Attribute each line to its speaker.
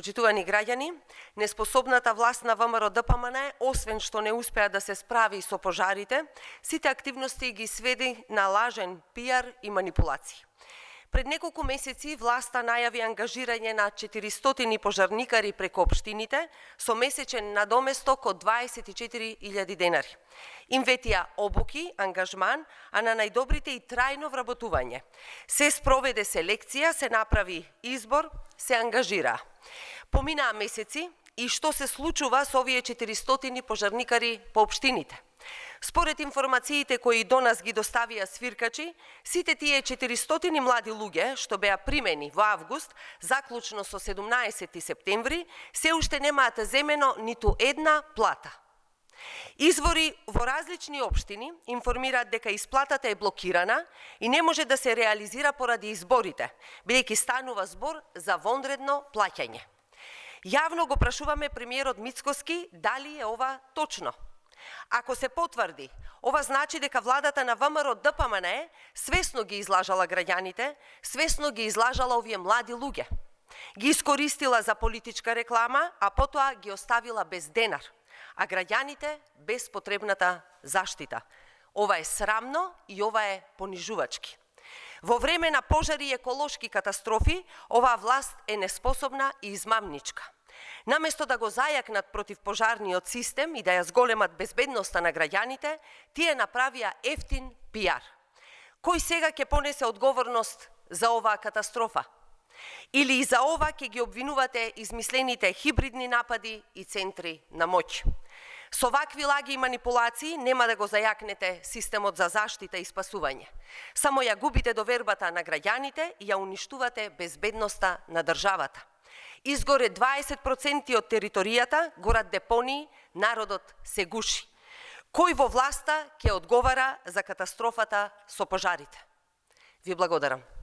Speaker 1: Почитувани граѓани, неспособната власт на ВМРО-ДПМН, освен што не успеа да се справи со пожарите, сите активности ги сведи на лажен пиар и манипулации. Пред неколку месеци власта најави ангажирање на 400 пожарникари преку општините со месечен надоместок од 24.000 денари. Им ветија обуки, ангажман, а на најдобрите и трајно вработување. Се спроведе селекција, се направи избор, се ангажира. Поминаа месеци и што се случува со овие 400 пожарникари по општините? Според информациите кои до нас ги доставија свиркачи, сите тие 400 млади луѓе што беа примени во август, заклучно со 17 септември, се уште немаат земено ниту една плата. Извори во различни општини информираат дека исплатата е блокирана и не може да се реализира поради изборите, бидејќи станува збор за вонредно плаќање. Јавно го прашуваме премиерот Мицкоски дали е ова точно. Ако се потврди, ова значи дека владата на ВМРО-ДПМН свесно ги излажала граѓаните, свесно ги излажала овие млади луѓе. Ги искористила за политичка реклама, а потоа ги оставила без денар, а граѓаните без потребната заштита. Ова е срамно и ова е понижувачки. Во време на пожари и еколошки катастрофи, оваа власт е неспособна и измамничка. Наместо да го зајакнат против пожарниот систем и да ја зголемат безбедноста на граѓаните, тие направија ефтин пиар. Кој сега ќе понесе одговорност за оваа катастрофа? Или и за ова ќе ги обвинувате измислените хибридни напади и центри на моќ? Со вакви лаги и манипулации нема да го зајакнете системот за заштита и спасување. Само ја губите довербата на граѓаните и ја уништувате безбедноста на државата. Изгоре 20% од територијата, горат депонии, народот се гуши. Кој во власта ќе одговара за катастрофата со пожарите? Ви благодарам.